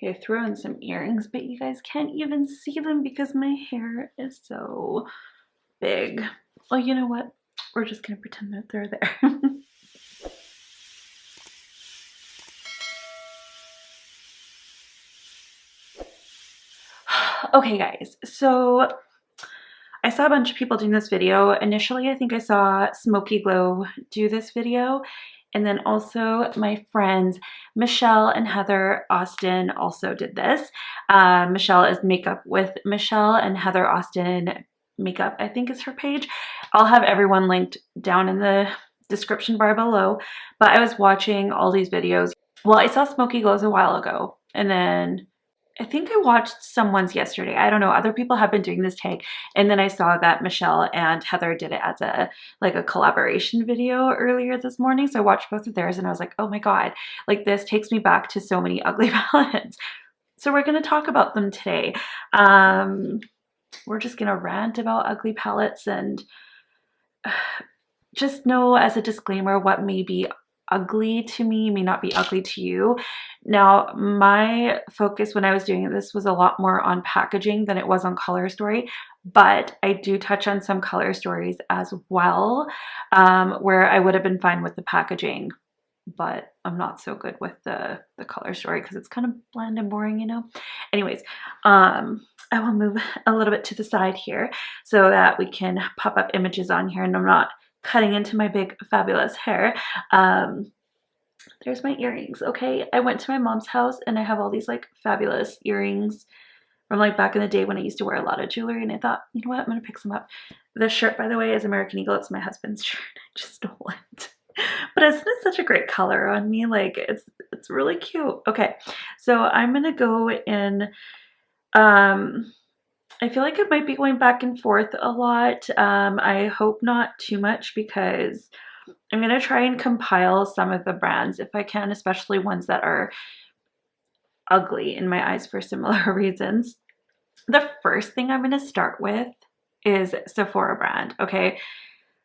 Okay, I threw in some earrings, but you guys can't even see them because my hair is so big. Well, you know what? We're just gonna pretend that they're there. Okay, guys, so I saw a bunch of people doing this video. Initially, I think I saw Smokey Glow do this video. And then also my friends Michelle and Heather Austin also did this. Michelle is Makeup with Michelle, and Heather Austin Makeup, I think, is her page. I'll have everyone linked down in the description bar below. But I was watching all these videos. Well, I saw Smokey Glows a while ago, and then I think I watched someone's yesterday. I don't know. Other people have been doing this tag. And then I saw that Michelle and Heather did it as a collaboration video earlier this morning. So I watched both of theirs and I was like, oh my God, like this takes me back to so many ugly palettes. So we're going to talk about them today. We're just going to rant about ugly palettes and just know as a disclaimer what may be ugly to me may not be ugly to you. Now, my focus when I was doing this was a lot more on packaging than it was on color story, but I do touch on some color stories as well, where I would have been fine with the packaging, but I'm not so good with the color story because it's kind of bland and boring, you know? Anyways, I will move a little bit to the side here so that we can pop up images on here and I'm not cutting into my big fabulous hair. There's my earrings. Okay, I went to my mom's house and I have all these like fabulous earrings from like back in the day when I used to wear a lot of jewelry, and I thought, you know what, I'm gonna pick some up. This shirt, by the way, is American Eagle. It's my husband's shirt. I just stole it. But it's such a great color on me. Like it's really cute. Okay, so I'm gonna go in I feel like I might be going back and forth a lot. I hope not too much because I'm going to try and compile some of the brands if I can, especially ones that are ugly in my eyes for similar reasons. The first thing I'm going to start with is Sephora brand, okay?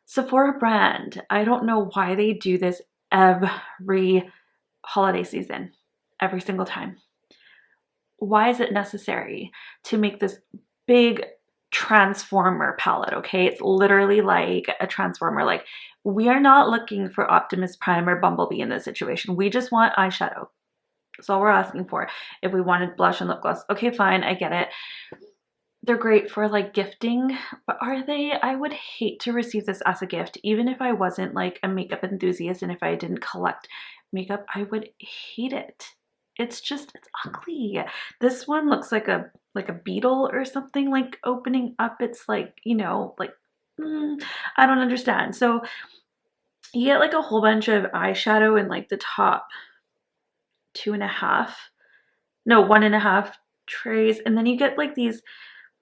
Sephora brand, I don't know why they do this every holiday season, every single time. Why is it necessary to make this big transformer palette? Okay, it's literally like a transformer. Like, we are not looking for Optimus Prime or Bumblebee in this situation. We just want eyeshadow. That's all we're asking for. If we wanted blush and lip gloss, okay, fine, I get it. They're great for like gifting, but are they? I would hate to receive this as a gift, even if I wasn't like a makeup enthusiast and if I didn't collect makeup, I would hate it. It's ugly. This one looks like a beetle or something, like opening up. It's like, you know, like, I don't understand. So you get like a whole bunch of eyeshadow in like the top 1.5 trays. And then you get like these,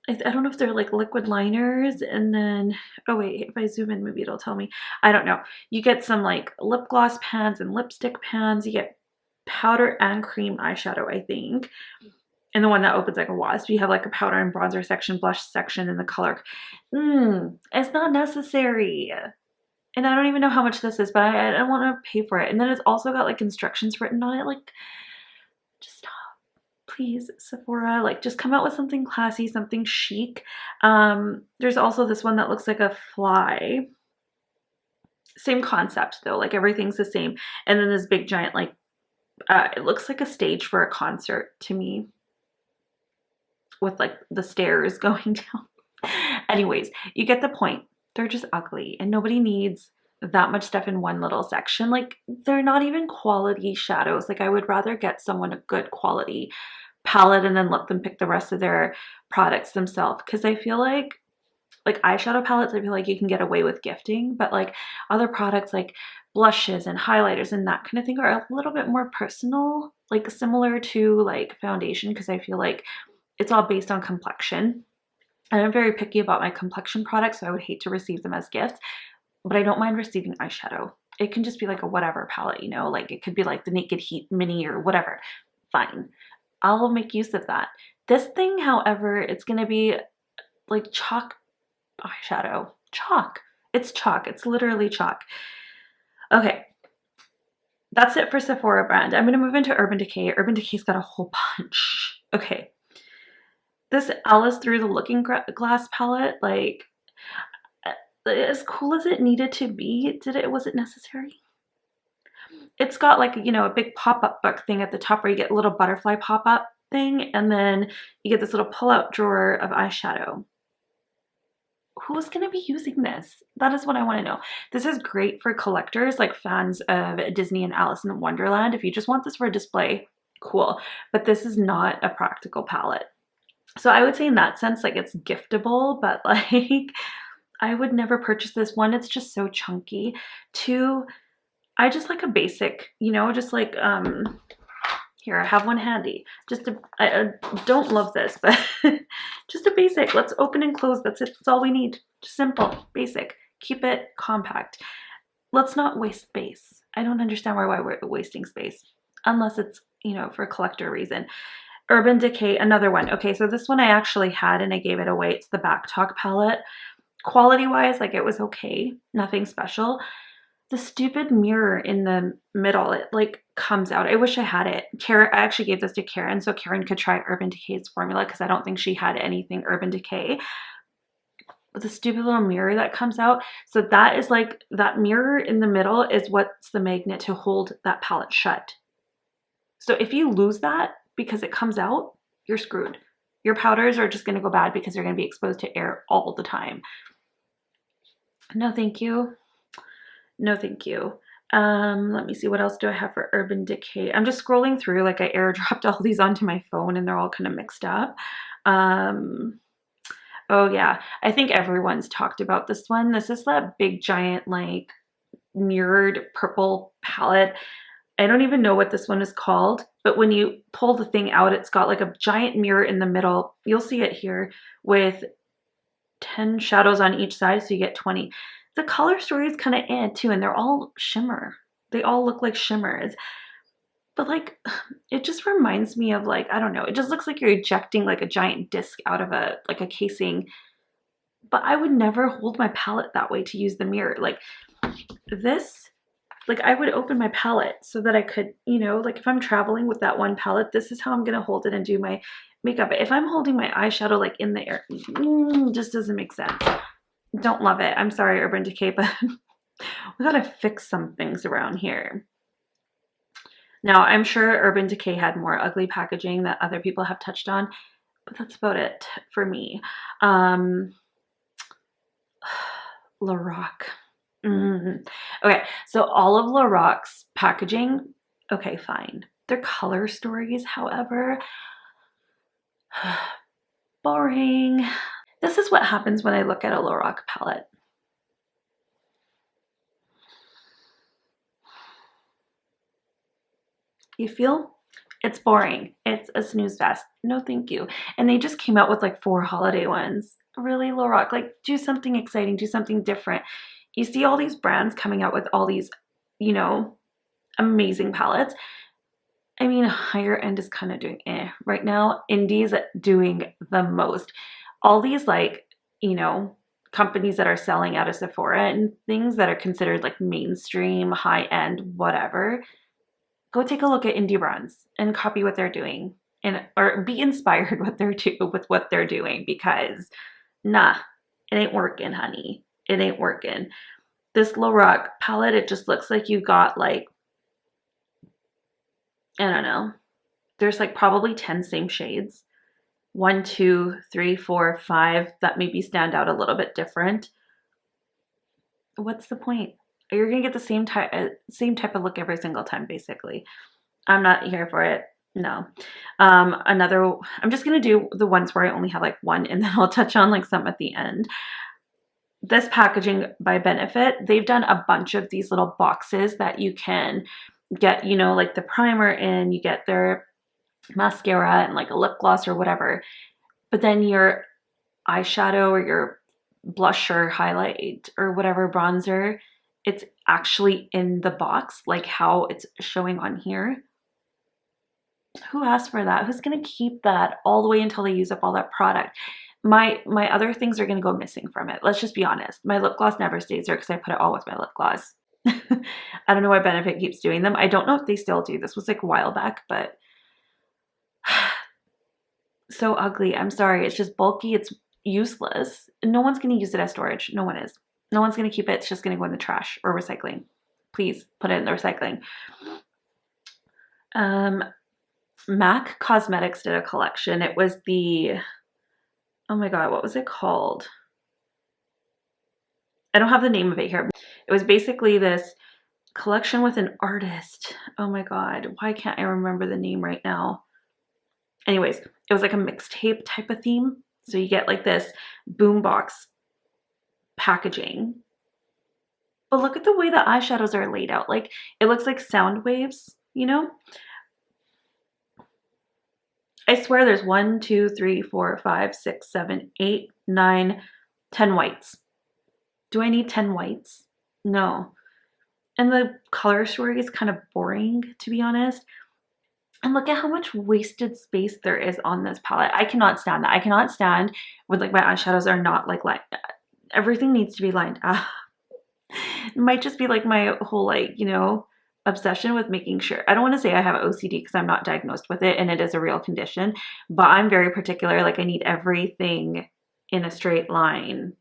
I don't know if they're like liquid liners, and then, oh wait, if I zoom in, maybe it'll tell me. I don't know. You get some like lip gloss pans and lipstick pans. You get powder and cream eyeshadow, I think. And the one that opens like a wasp, you have like a powder and bronzer section, blush section, and the color. It's not necessary. And I don't even know how much this is, but I don't want to pay for it. And then it's also got like instructions written on it. Like, just stop. Please, Sephora, like just come out with something classy, something chic. There's also this one that looks like a fly. Same concept though, like everything's the same. And then this big giant, like, it looks like a stage for a concert to me, with like the stairs going down. Anyways, you get the point. They're just ugly and nobody needs that much stuff in one little section. Like, they're not even quality shadows. Like, I would rather get someone a good quality palette and then let them pick the rest of their products themselves, because I feel like eyeshadow palettes, I feel like you can get away with gifting, but like other products like blushes and highlighters and that kind of thing are a little bit more personal, like similar to like foundation, because I feel like it's all based on complexion. And I'm very picky about my complexion products, so I would hate to receive them as gifts, but I don't mind receiving eyeshadow. It can just be like a whatever palette, you know, like it could be like the Naked Heat Mini or whatever. Fine. I'll make use of that. This thing, however, it's going to be like chalk eyeshadow. Chalk. It's chalk. It's literally chalk. Okay. That's it for Sephora brand. I'm going to move into Urban Decay. Urban Decay's got a whole bunch. Okay. This Alice Through the Looking Glass palette, like, as cool as it needed to be, was it necessary? It's got like, you know, a big pop-up book thing at the top where you get a little butterfly pop-up thing, and then you get this little pull-out drawer of eyeshadow. Who's going to be using this? That is what I want to know. This is great for collectors, like fans of Disney and Alice in Wonderland. If you just want this for a display, cool. But this is not a practical palette. So I would say in that sense, like, it's giftable, but like I would never purchase this. One, it's just so chunky. Two, I just like a basic, you know, just like, here, I have one handy. I don't love this, but just a basic. Let's open and close. That's it. That's all we need. Just simple, basic. Keep it compact. Let's not waste space. I don't understand why we're wasting space, unless it's, you know, for a collector reason. Urban Decay, another one. Okay, so this one I actually had and I gave it away. It's the Back Talk palette. Quality-wise, like, it was okay. Nothing special. The stupid mirror in the middle, it like comes out. I wish I had it. Karen, I actually gave this to Karen so Karen could try Urban Decay's formula because I don't think she had anything Urban Decay. But the stupid little mirror that comes out. So that is like, that mirror in the middle is what's the magnet to hold that palette shut. So if you lose that because it comes out, you're screwed. Your powders are just going to go bad because they're going to be exposed to air all the time. No, thank you. No, thank you. Let me see. What else do I have for Urban Decay? I'm just scrolling through, like, I airdropped all these onto my phone and they're all kind of mixed up. Oh yeah. I think everyone's talked about this one. This is that big giant, like, mirrored purple palette. I don't even know what this one is called, but when you pull the thing out, it's got like a giant mirror in the middle. You'll see it here with 10 shadows on each side, so you get 20. The color story is kind of too, and they're all shimmer. They all look like shimmers. But like, it just reminds me of, like, I don't know, it just looks like you're ejecting like a giant disc out of a casing. But I would never hold my palette that way to use the mirror. Like this, like, I would open my palette so that I could, you know, like if I'm traveling with that one palette, this is how I'm going to hold it and do my makeup. If I'm holding my eyeshadow like in the air, just doesn't make sense. Don't love it. I'm sorry, Urban Decay, but we gotta fix some things around here. Now, I'm sure Urban Decay had more ugly packaging that other people have touched on, but that's about it for me. Lorac. Okay, so all of Lorac's packaging, okay, fine. Their color stories, however, boring. This is what happens when I look at a Lorac palette. You feel? It's boring. It's a snooze fest. No, thank you. And they just came out with like 4 holiday ones. Really, Lorac, like, do something exciting, do something different. You see all these brands coming out with all these, you know, amazing palettes. I mean, higher end is kind of doing right now. Indie's doing the most. All these, like, you know, companies that are selling out of Sephora and things that are considered like mainstream, high end, whatever. Go take a look at indie brands and copy what they're doing, or be inspired with what they're doing, because nah, it ain't working, honey. It ain't working. This Lorac palette, it just looks like you got like, I don't know. There's like probably 10 same shades. 1, 2, 3, 4, 5 that maybe stand out a little bit different. What's the point? You're gonna get the same type of look every single time, basically. I'm not here for it. No. I'm just gonna do the ones where I only have like one, and then I'll touch on like some at the end. This packaging by Benefit, they've done a bunch of these little boxes that you can get, you know, like the primer in, you get their mascara and like a lip gloss or whatever, but then your eyeshadow or your blush or highlight or whatever bronzer, it's actually in the box, like how it's showing on here. Who asked for that? Who's gonna keep that all the way until they use up all that product? My other things are gonna go missing from it. Let's just be honest. My lip gloss never stays there because I put it all with my lip gloss. I don't know why Benefit keeps doing them. I don't know if they still do. This was like a while back, but so ugly. I'm sorry. It's just bulky. It's useless. No one's going to use it as storage. No one is. No one's going to keep it. It's just going to go in the trash or recycling. Please put it in the recycling. MAC Cosmetics did a collection. It was the, oh my God, what was it called? I don't have the name of it here. It was basically this collection with an artist. Oh my God, why can't I remember the name right now? Anyways, it was like a mixtape type of theme. So you get like this boombox packaging. But look at the way the eyeshadows are laid out. Like it looks like sound waves, you know? I swear there's 1, 2, 3, 4, 5, 6, 7, 8, 9, 10 whites. Do I need 10 whites? No. And the color story is kind of boring, to be honest. And look at how much wasted space there is on this palette. I cannot stand that. I cannot stand when like my eyeshadows are not like lined. Everything needs to be lined up. It might just be like my whole like, you know, obsession with making sure. I don't want to say I have OCD because I'm not diagnosed with it and it is a real condition, but I'm very particular. Like I need everything in a straight line.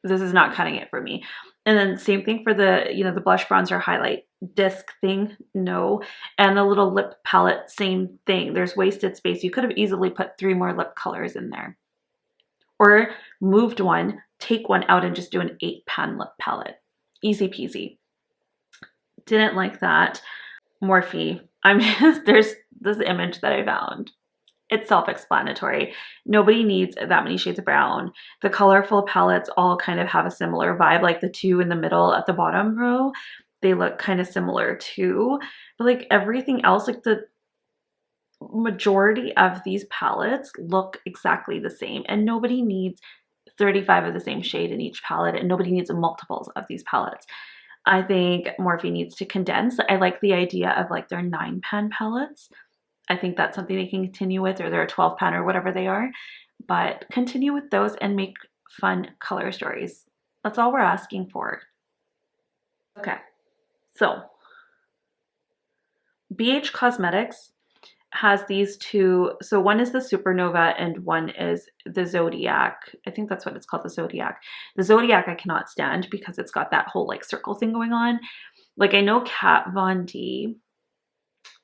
This is not cutting it for me. And then same thing for the, you know, the blush bronzer highlight disc thing. No. And the little lip palette, same thing. There's wasted space. You could have easily put 3 more lip colors in there. Or moved one, take one out and just do an 8-pan lip palette. Easy peasy. Didn't like that. Morphe. I'm just, there's this image that I found. It's self-explanatory. Nobody needs that many shades of brown. The colorful palettes all kind of have a similar vibe, like the 2 in the middle at the bottom row. They look kind of similar too. But like everything else, like the majority of these palettes look exactly the same. And nobody needs 35 of the same shade in each palette, and nobody needs multiples of these palettes. I think Morphe needs to condense. I like the idea of like their 9-pan palettes. I think that's something they can continue with, or their 12-pan or whatever they are. But continue with those and make fun color stories. That's all we're asking for. Okay, so BH Cosmetics has these 2. So one is the Supernova and one is the Zodiac. I think that's what it's called, the Zodiac. The Zodiac I cannot stand because it's got that whole like circle thing going on. Like I know Kat Von D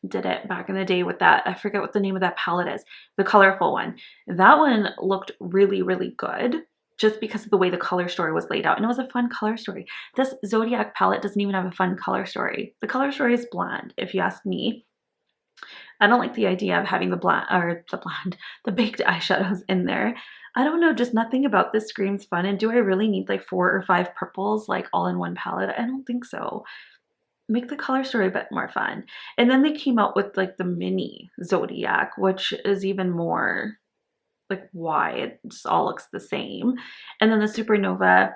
did it back in the day with that. I forget what the name of that palette is. The colorful one. That one looked really, really good just because of the way the color story was laid out. And it was a fun color story. This Zodiac palette doesn't even have a fun color story. The color story is bland, if you ask me. I don't like the idea of having the baked eyeshadows in there. I don't know, just nothing about this screams fun. And do I really need like 4 or 5 purples like all in one palette? I don't think so. Make the color story a bit more fun. And then they came out with like the mini Zodiac, which is even more like why it just all looks the same. And then the Supernova,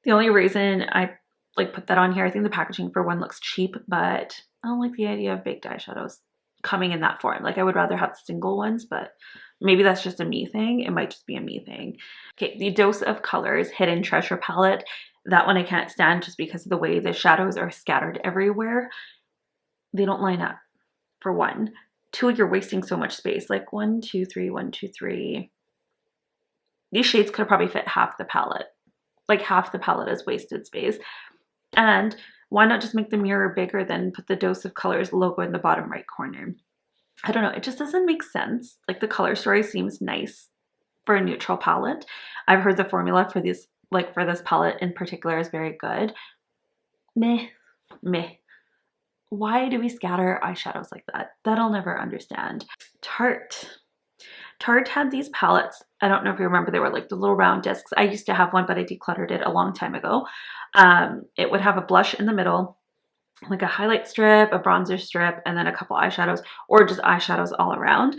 the only reason I like put that on here, I think the packaging for one looks cheap, but I don't like the idea of baked eyeshadows coming in that form. Like I would rather have single ones, but maybe that's just a me thing. It might just be a me thing. Okay, the Dose of Colors Hidden Treasure palette. That one I can't stand just because of the way the shadows are scattered everywhere. They don't line up, for one. 2, you're wasting so much space. Like 1, 2, 3, 1, 2, 3. These shades could probably fit half the palette. Like half the palette is wasted space. And why not just make the mirror bigger than put the Dose of Colors logo in the bottom right corner? I don't know. It just doesn't make sense. Like the color story seems nice for a neutral palette. I've heard the formula for this, like for this palette in particular, is very good. Meh. Why do we scatter eyeshadows like that? That I'll never understand. Tarte had these palettes. I don't know if you remember, they were like the little round discs. I used to have one, but I decluttered it a long time ago. It would have a blush in the middle, like a highlight strip, a bronzer strip, and then a couple eyeshadows, or just eyeshadows all around.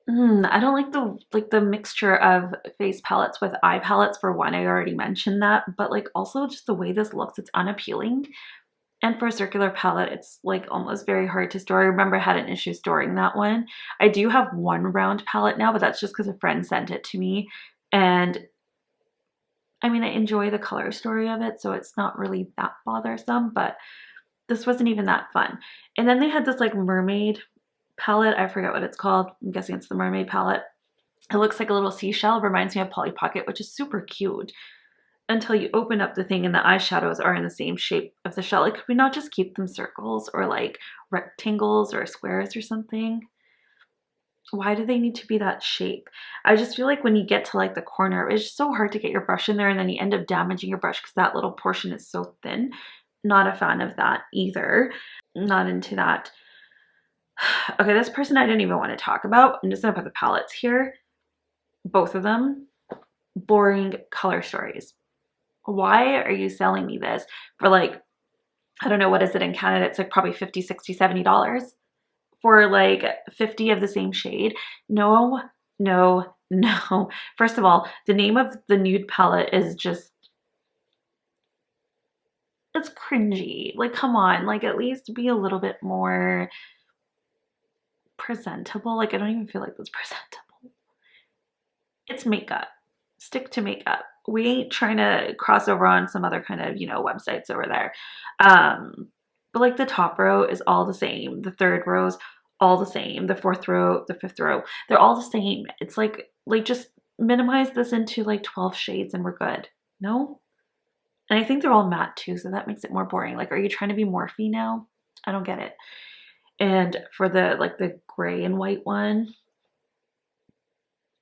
I don't like the mixture of face palettes with eye palettes. For one, I already mentioned that, but like also just the way this looks, it's unappealing. And for a circular palette, it's like almost very hard to store. I remember I had an issue storing that one. I do have one round palette now, but that's just because a friend sent it to me. And I mean, I enjoy the color story of it, so it's not really that bothersome, but this wasn't even that fun. And then they had this like mermaid palette. I forget what it's called. I'm guessing it's the mermaid palette. It looks like a little seashell. It reminds me of Polly Pocket, which is super cute. Until you open up the thing and the eyeshadows are in the same shape of the shell. Like, could we not just keep them circles or like rectangles or squares or something? Why do they need to be that shape? I just feel like when you get to like the corner, it's just so hard to get your brush in there and then you end up damaging your brush because that little portion is so thin. Not a fan of that either. Not into that. Okay, this person I didn't even want to talk about. I'm just gonna put the palettes here. Both of them. Boring color stories. Why are you selling me this for like, I don't know, what is it in Canada? It's like probably $50, $60, $70 for like 50 of the same shade. No, no, no. First of all, the name of the nude palette is just, it's cringy. Like, come on, like at least be a little bit more presentable. Like, I don't even feel like that's presentable. It's makeup. Stick to makeup. We ain't trying to cross over on some other kind of, you know, websites over there. But like the top row is all the same. The third row's all the same. The fourth row, the fifth row, they're all the same. It's like just minimize this into like 12 shades and we're good. No? And I think they're all matte too, so that makes it more boring. Like, are you trying to be Morphe now? I don't get it. And for the like the gray and white one,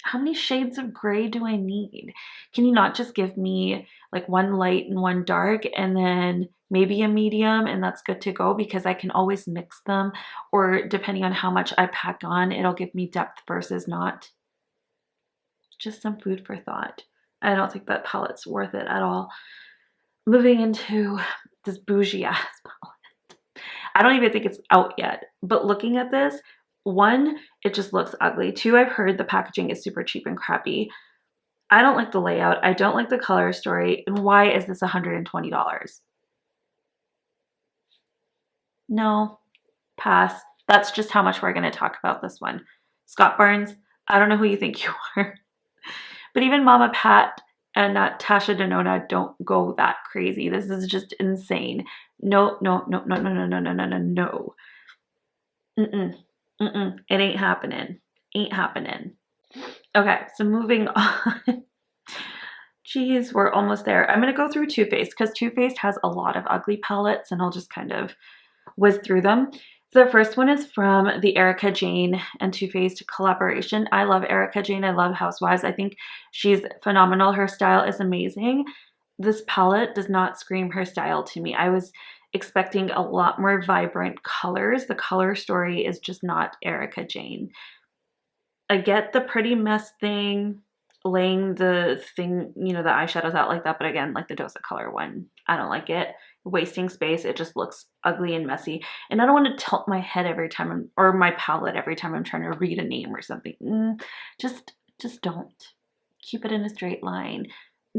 how many shades of gray do I need? Can you not just give me like one light and one dark and then maybe a medium and that's good to go, because I can always mix them, or depending on how much I pack on, it'll give me depth versus not. Just some food for thought. I don't think that palette's worth it at all. Moving into this bougie ass palette. I don't even think it's out yet, but looking at this, one, it just looks ugly. Two, I've heard the packaging is super cheap and crappy. I don't like the layout. I don't like the color story. And why is this $120? No, pass. That's just how much we're going to talk about this one. Scott Barnes, I don't know who you think you are. But even Mama Pat and Tasha Denona don't go that crazy. This is just insane. No, no, no, no, no, no, no, no, no, no, no. It ain't happening. Ain't happening. Okay, so moving on. Geez, we're almost there. I'm going to go through Too Faced because Too Faced has a lot of ugly palettes and I'll just kind of whiz through them. So the first one is from the Erica Jane and Too Faced collaboration. I love Erica Jane. I love Housewives. I think she's phenomenal. Her style is amazing. This palette does not scream her style to me. I was expecting a lot more vibrant colors. The color story is just not Erica Jane. I get the pretty mess thing, laying the thing, you know, the eyeshadows out like that, but again, like the Dose of Color one, I don't like it. Wasting space. It just looks ugly and messy. And I don't want to tilt my head every time or my palette every time I'm trying to read a name or something. Just don't. Keep it in a straight line.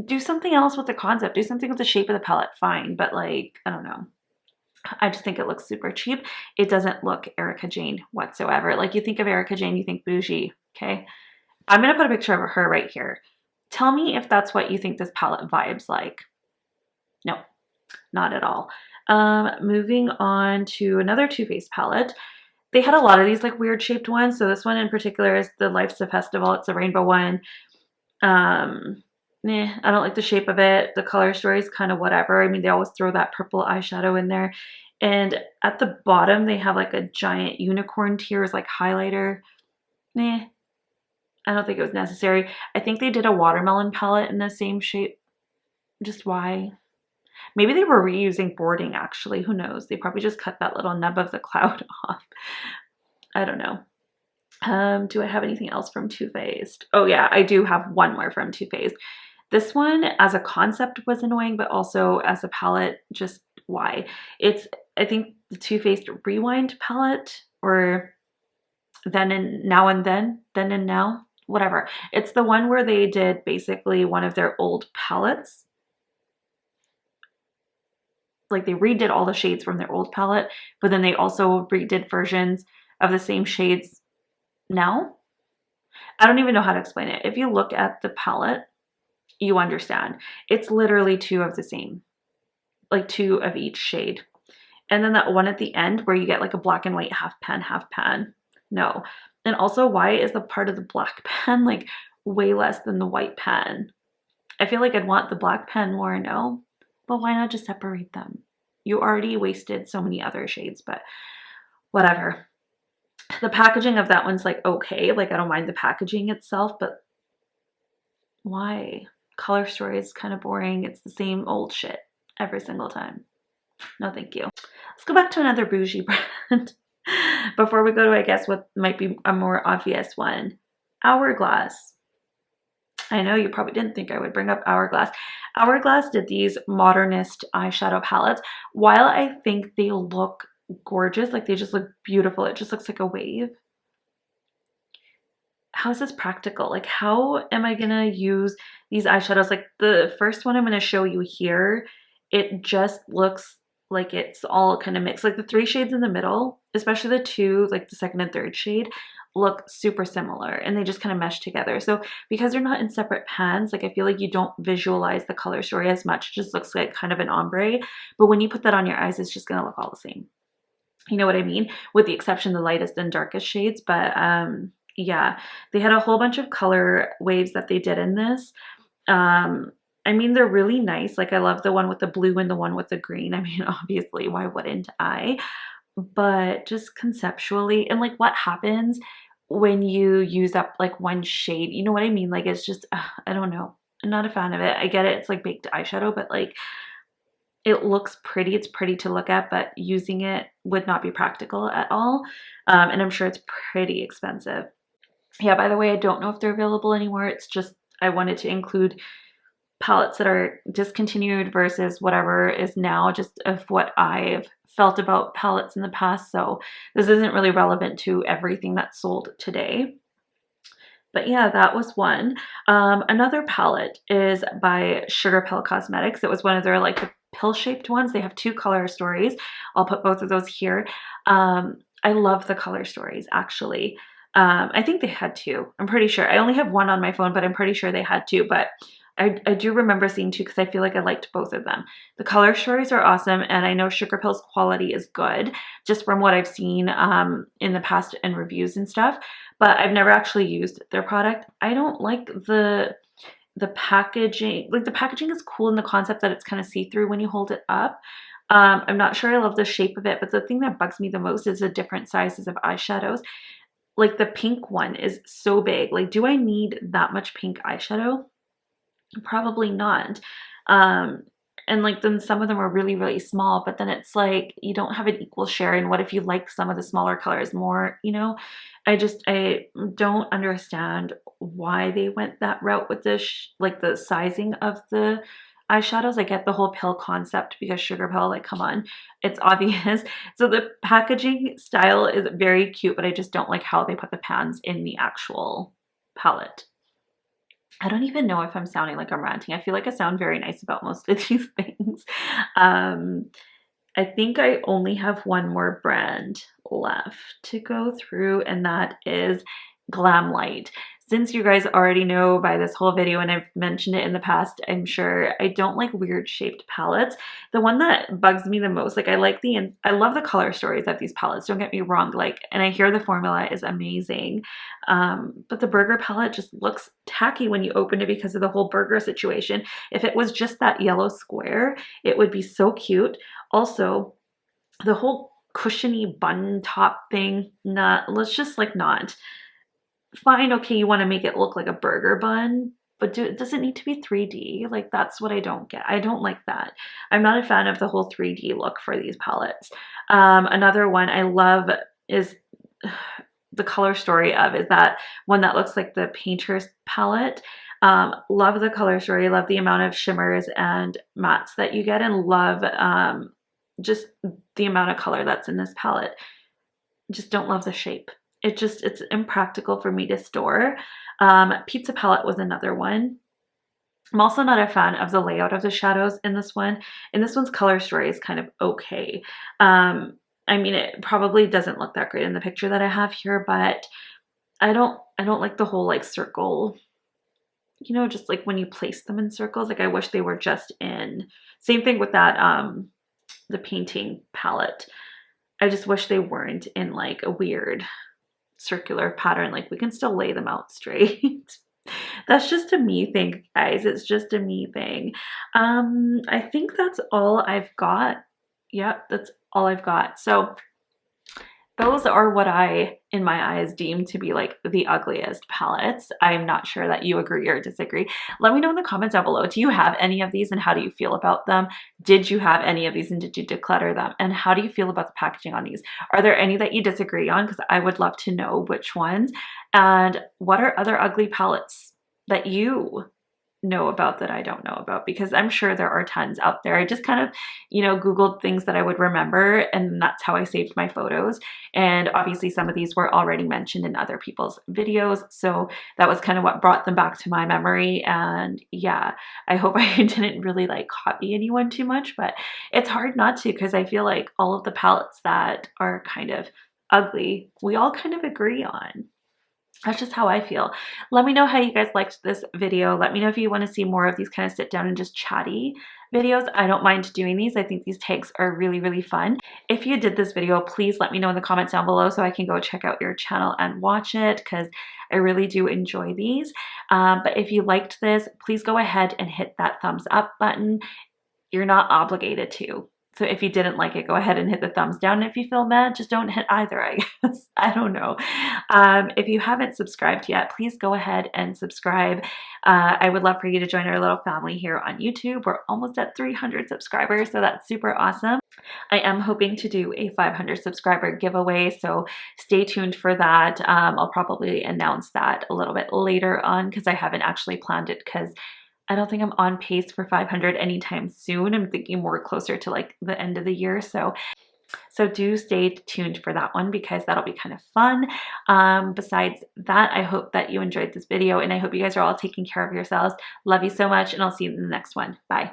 Do something else with the concept. Do something with the shape of the palette. Fine. But like, I don't know. I just think it looks super cheap. It doesn't look Erica Jane whatsoever. Like, you think of Erica Jane, you think bougie. Okay. I'm going to put a picture of her right here. Tell me if that's what you think this palette vibes like. No, not at all. Moving on to another Too Faced palette. They had a lot of these like weird shaped ones. So this one in particular is the Life's a Festival. It's a rainbow one. I don't like the shape of it. The color story is kind of whatever. I mean, they always throw that purple eyeshadow in there. And at the bottom, they have like a giant unicorn tears like highlighter. I don't think it was necessary. I think they did a watermelon palette in the same shape. Just why? Maybe they were reusing boarding actually. Who knows? They probably just cut that little nub of the cloud off. I don't know. Do I have anything else from Too Faced? Oh yeah, I do have one more from Too Faced. This one as a concept was annoying, but also as a palette, just why? It's, I think, the Too Faced Rewind palette, or Then and Now and Then and Now, whatever. It's the one where they did basically one of their old palettes. Like, they redid all the shades from their old palette, but then they also redid versions of the same shades now. I don't even know how to explain it. If you look at the palette, you understand. It's literally two of the same, like two of each shade. And then that one at the end where you get like a black and white half pan. No. And also, why is the part of the black pan like way less than the white pan? I feel like I'd want the black pan more, no? But why not just separate them? You already wasted so many other shades, but whatever. The packaging of that one's like okay, like I don't mind the packaging itself, but why? Color Story is kind of boring. It's the same old shit every single time. No, thank you. Let's go back to another bougie brand before we go to, I guess, what might be a more obvious one. Hourglass. I know you probably didn't think I would bring up Hourglass. Hourglass did these modernist eyeshadow palettes. While I think they look gorgeous, like they just look beautiful, it just looks like a wave. How is this practical? Like, how am I gonna use these eyeshadows? Like the first one I'm gonna show you here, it just looks like it's all kind of mixed. Like the three shades in the middle, especially the two, like the second and third shade, look super similar and they just kind of mesh together. So because they're not in separate pans, like I feel like you don't visualize the color story as much. It just looks like kind of an ombre. But when you put that on your eyes, it's just gonna look all the same. You know what I mean? With the exception of the lightest and darkest shades. But yeah, they had a whole bunch of color waves that they did in this. I mean, they're really nice. Like I love the one with the blue and the one with the green. I mean, obviously, why wouldn't I? But just conceptually, and like what happens when you use up like one shade, you know what I mean? Like it's just, I don't know. I'm not a fan of it. I get it. It's like baked eyeshadow, but like it looks pretty. It's pretty to look at, but using it would not be practical at all. And I'm sure it's pretty expensive. Yeah, by the way, I don't know if they're available anymore. It's just I wanted to include palettes that are discontinued versus whatever is now, just of what I've felt about palettes in the past. So this isn't really relevant to everything that's sold today. But yeah, that was one. Another palette is by Sugar Pill Cosmetics. It was one of their like the pill-shaped ones. They have two color stories. I'll put both of those here. I love the color stories, actually. I think they had two. I'm pretty sure. I only have one on my phone, but I'm pretty sure they had two. But I do remember seeing two because I feel like I liked both of them. The color stories are awesome, and I know Sugar Pill's quality is good, just from what I've seen in the past in reviews and stuff. But I've never actually used their product. I don't like the packaging. Like the packaging is cool in the concept that it's kind of see-through when you hold it up. I'm not sure I love the shape of it, but the thing that bugs me the most is the different sizes of eyeshadows. Like the pink one is so big. Like, do I need that much pink eyeshadow? Probably not. And like then some of them are really, really small, but then it's like you don't have an equal share. And what if you like some of the smaller colors more, you know? I don't understand why they went that route with this, like the sizing of the eyeshadows. I get the whole pill concept because Sugar Pill, like, come on, it's obvious. So the packaging style is very cute, but I just don't like how they put the pans in the actual palette. I don't even know if I'm sounding like I'm ranting. I feel like I sound very nice about most of these things. I think I only have one more brand left to go through, and that is Glam Light. Since you guys already know by this whole video, and I've mentioned it in the past, I'm sure, I don't like weird shaped palettes. The one that bugs me the most, like I love the color stories of these palettes, don't get me wrong, like, and I hear the formula is amazing, but the burger palette just looks tacky when you open it because of the whole burger situation. If it was just that yellow square, it would be so cute. Also, the whole cushiony bun top thing, let's just like not. Fine, okay, you want to make it look like a burger bun, but does it need to be 3D? Like, that's what I don't get. I don't like that. I'm not a fan of the whole 3D look for these palettes. Another one I love is the color story of is that one that looks like the Painter's palette. Love the color story, love the amount of shimmers and mattes that you get, and love just the amount of color that's in this palette. Just don't love the shape. It's impractical for me to store. Pizza Palette was another one. I'm also not a fan of the layout of the shadows in this one. And this one's color story is kind of okay. I mean, it probably doesn't look that great in the picture that I have here, but I don't like the whole like circle you know, just like when you place them in circles, like I wish they were just in, same thing with that, the painting palette. I just wish they weren't in like a weird circular pattern. Like we can still lay them out straight. That's just a me thing, guys. It's just a me thing. I think that's all I've got. Yep, that's all I've got. So those are what I, in my eyes, deem to be like the ugliest palettes. I'm not sure that you agree or disagree. Let me know in the comments down below. Do you have any of these and how do you feel about them? Did you have any of these and did you declutter them? And how do you feel about the packaging on these? Are there any that you disagree on? Because I would love to know which ones. And what are other ugly palettes that you know about that I don't know about, because I'm sure there are tons out there. I just kind of, you know, Googled things that I would remember, and that's how I saved my photos. And obviously some of these were already mentioned in other people's videos, so that was kind of what brought them back to my memory. And yeah, I hope I didn't really like copy anyone too much, but it's hard not to, because I feel like all of the palettes that are kind of ugly, we all kind of agree on. That's just how I feel. Let me know how you guys liked this video. Let me know if you want to see more of these kind of sit down and just chatty videos. I don't mind doing these. I think these takes are really, really fun. If you did this video, please let me know in the comments down below so I can go check out your channel and watch it, because I really do enjoy these. But if you liked this, please go ahead and hit that thumbs up button. You're not obligated to. So if you didn't like it, go ahead and hit the thumbs down. If you feel mad, just don't hit either, I guess. I don't know. If you haven't subscribed yet, please go ahead and subscribe. I would love for you to join our little family here on YouTube. We're almost at 300 subscribers, so that's super awesome. I am hoping to do a 500 subscriber giveaway, so stay tuned for that. I'll probably announce that a little bit later on, because I haven't actually planned it, because I don't think I'm on pace for 500 anytime soon. I'm thinking more closer to like the end of the year. So do stay tuned for that one, because that'll be kind of fun. Besides that, I hope that you enjoyed this video, and I hope you guys are all taking care of yourselves. Love you so much, and I'll see you in the next one. Bye.